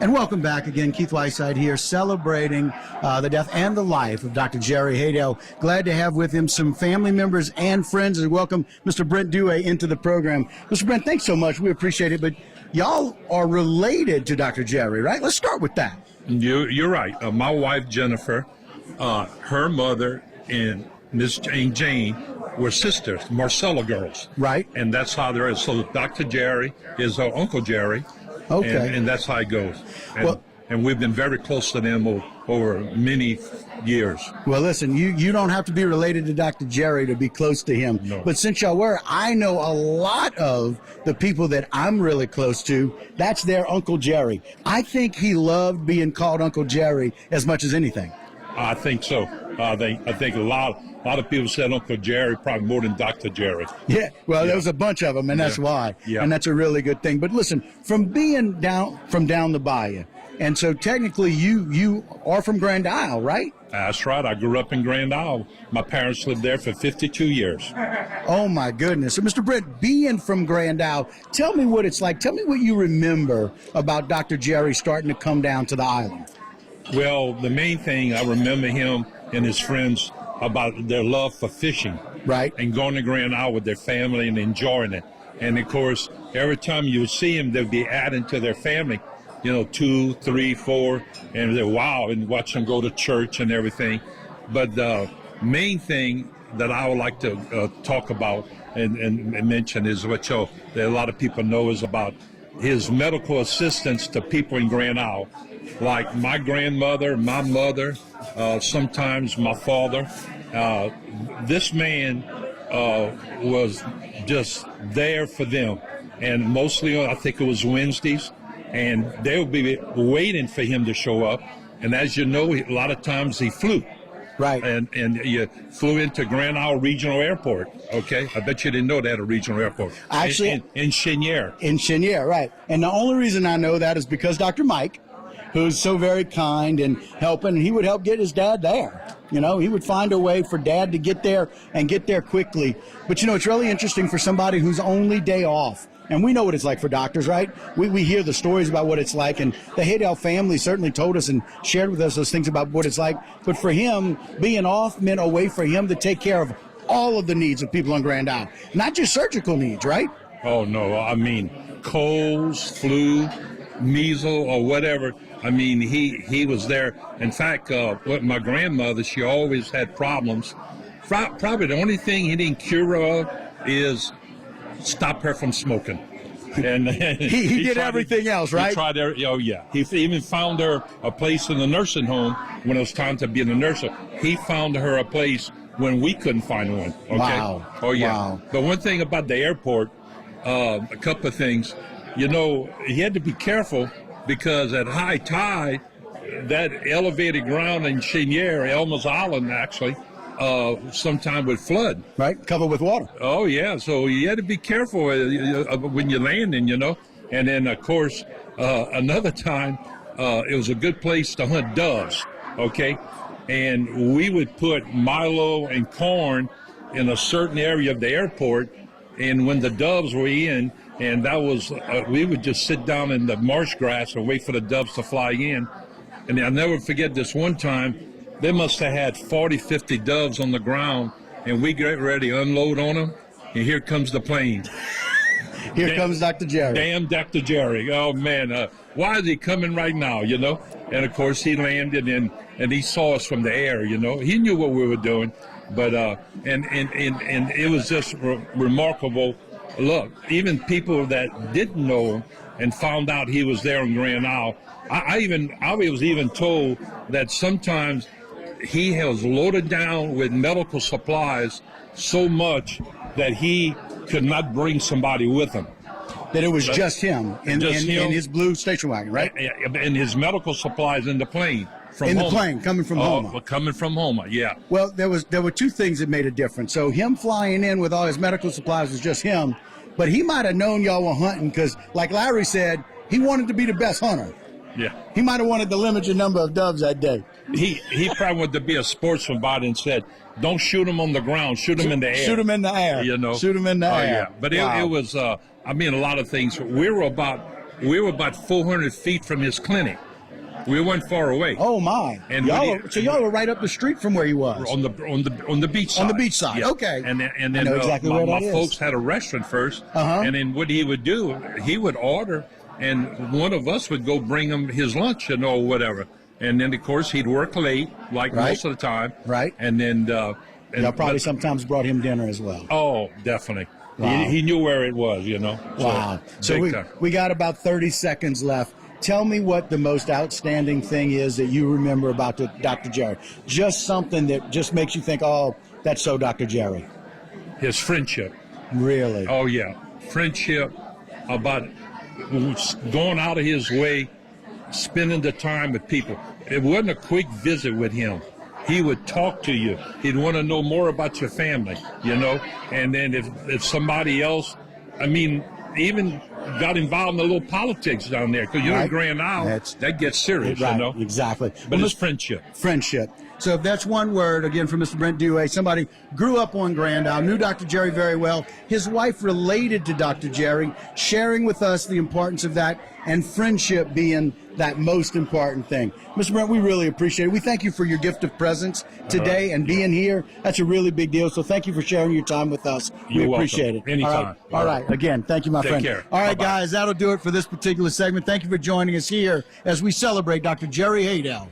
And welcome back again. Keith Whiteside here, celebrating the death and the life of Dr. Jerry Haydel. Glad to have with him some family members and friends, and welcome Mr. Brent Duet into the program. Mr. Brent, thanks so much. We appreciate it. But y'all are related to Dr. Jerry, right? Let's start with that. You're right. My wife, Jennifer, her mother, and Miss Jane were sisters, Marcella girls. Right. And that's how there is. So Dr. Jerry is our Uncle Jerry. Okay. And that's how it goes. Well, and we've been very close to them over many years. Well, listen, you don't have to be related to Dr. Jerry to be close to him. No. But since y'all were, I know a lot of the people that I'm really close to. That's their Uncle Jerry. I think he loved being called Uncle Jerry as much as anything. I think so. I think a lot of people said Uncle Jerry, probably more than Dr. Jerry. Yeah, well, there was a bunch of them, and that's why. Yeah. And that's a really good thing. But listen, from being down the bayou, and so technically you are from Grand Isle, right? That's right. I grew up in Grand Isle. My parents lived there for 52 years. Oh, my goodness. So, Mr. Brent, being from Grand Isle, tell me what it's like. Tell me what you remember about Dr. Jerry starting to come down to the island. Well, the main thing, I remember him and his friends about their love for fishing. Right. And going to Grand Isle with their family and enjoying it. And, of course, every time you would see them, they'd be adding to their family, 2, 3, 4, and they're wow, and watch them go to church and everything. But the main thing that I would like to talk about and mention is what that a lot of people know is about his medical assistance to people in Grand Isle. Like my grandmother, my mother, sometimes my father. This man was just there for them. And mostly, I think it was Wednesdays, and they would be waiting for him to show up. And as you know, a lot of times he flew. Right. And you flew into Grand Isle Regional Airport, okay? I bet you didn't know they had a regional airport. Actually, in Cheniere. In Cheniere, right. And the only reason I know that is because Dr. Mike, who's so very kind and helping, he would help get his dad there. He would find a way for Dad to get there and get there quickly. But, it's really interesting for somebody whose only day off. And we know what it's like for doctors, right? We hear the stories about what it's like. And the Haydel family certainly told us and shared with us those things about what it's like. But for him, being off meant a way for him to take care of all of the needs of people on Grand Isle. Not just surgical needs, right? Oh, no. I mean, colds, flu, measles, or whatever. I mean, he was there. In fact, with my grandmother, she always had problems. Probably the only thing he didn't cure her of is stop her from smoking. And he did everything else, right? He tried yeah. He even found her a place in the nursing home when it was time to be in the nursing home. He found her a place when we couldn't find one. Okay? Wow. Oh, yeah. Wow. But one thing about the airport, a couple of things, he had to be careful because at high tide, that elevated ground in Cheniere, Elmer's Island, actually, sometime would flood. Right, covered with water. Oh, yeah, so you had to be careful when you're landing, And then, of course, another time, it was a good place to hunt doves, okay? And we would put Milo and corn in a certain area of the airport, and when the doves were in, and that was, we would just sit down in the marsh grass and wait for the doves to fly in. And I'll never forget this one time, they must have had 40, 50 doves on the ground, and we get ready to unload on them, and here comes the plane. Here comes Dr. Jerry. Damn Dr. Jerry. Oh, man, why is he coming right now, And, of course, he landed, and he saw us from the air, He knew what we were doing, but, and it was just remarkable. Look, even people that didn't know him and found out he was there in Grand Isle, I was even told that sometimes he was loaded down with medical supplies so much that he could not bring somebody with him. That it was just him in his blue station wagon, right? And his medical supplies in the plane. The plane, coming from Houma. Coming from Houma, yeah. Well, there were two things that made a difference. So him flying in with all his medical supplies was just him, but he might have known y'all were hunting because, like Larry said, he wanted to be the best hunter. Yeah. He might have wanted to limit your number of doves that day. He probably wanted to be a sportsman about it and said, don't shoot him on the ground, shoot him in the air. Shoot him in the air. Shoot him in the air. Yeah. But it was, a lot of things. We were about we were about 400 feet from his clinic. We weren't far away. Oh my! And So y'all were right up the street from where he was. On the beach side. On the beach side. Yeah. Okay. And then I know exactly where my that is. folks had a restaurant first. And then what he would do, he would order, and one of us would go bring him his lunch or whatever. And then of course he'd work late, like most of the time. Right. And then y'all probably sometimes brought him dinner as well. Oh, definitely. Wow. He knew where it was, Wow. So we got about 30 seconds left. Tell me what the most outstanding thing is that you remember about Dr. Jerry. Just something that just makes you think, oh, that's so Dr. Jerry. His friendship. Really? Oh, yeah. Friendship, about going out of his way, spending the time with people. It wasn't a quick visit with him. He would talk to you. He'd want to know more about your family, And then if somebody else, even got involved in a little politics down there, because you're in Grand Isle, that gets serious, Exactly. But it's friendship. Friendship. So if that's one word, again, from Mr. Brent Duet, somebody grew up on Grand Isle, knew Dr. Jerry very well. His wife related to Dr. Jerry, sharing with us the importance of that, and friendship being that most important thing. Mr. Brent, we really appreciate it. We thank you for your gift of presence today and being here. That's a really big deal. So thank you for sharing your time with us. We appreciate it. Anytime. All right. Again, thank you, my friend. Take care. All right, Bye-bye. guys, that'll do it for this particular segment. Thank you for joining us here as we celebrate Dr. Jerry Haydel.